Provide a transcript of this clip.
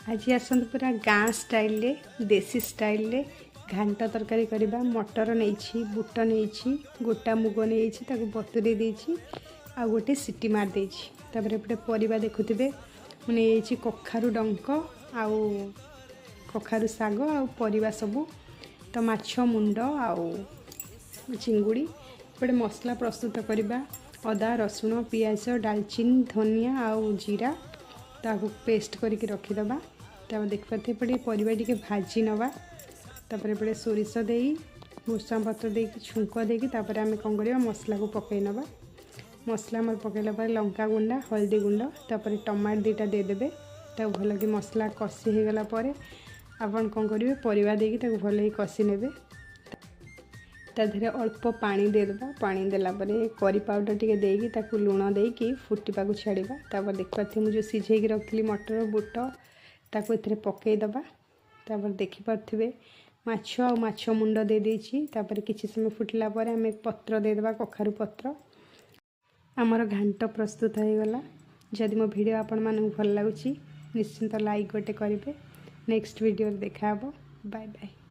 आज आसतु पूरा गाँ स्टाइल रे देसी स्टाइल रे घांट तरकारी करवा। मटर नहीं बुट नहीं गोटा मुग नहीं बतुरे देछि आ गोटे सीटी मार देछि। तापर एपटे परिबा देखुथिबे मुझे कखारु डंक आउ कखारु साग आ परिबा सबू तो माछ मुंड आउ चिंगुड़ी। एपटे मसला प्रस्तुत करवा अदा रसुण पियाज डालचीनी धनिया आउ जीरा ताकू पेस्ट करके रखीदबा। तापर देखिए एपटे परिबा टिके भाजी नवा। तापर एपटे सोरिष दे भूषण पत्र दे छुंक देकी तापर आमे कौन करवा मसला को पकई नवा। मसला आम पकईला पर लंका गुंडा हल्दी गुंड तापर टमाटो दुईटा देदेबे। ताको भल कि मसला कषि हो गला पर आपन कौन करेंगे परिबा देकी ताको भल ही कषि नेबे। ताधरे अल्प पानी देदेबा। पानी देला परे करी पाउडर टिके देकी ताको लुण देकी फुटिबा को छाड़िबा। तापर देखिपारथि मु जो सिझेकी रखली मटर बुट ताको एथिरे पकई दबा। तापर देखि पारथिबे माछ आ माछ मुंड दे देछि। तापर किछि समय फुटिला पर आमे पत्र देदेबा कखारु पत्र। आमर घांट प्रस्तुत हो गला। जदि मो वीडियो आपण मानकु भल लागुछि निश्चिंत लाइक गोटे करेंगे। नेक्स्ट वीडियो देखा। Bye bye.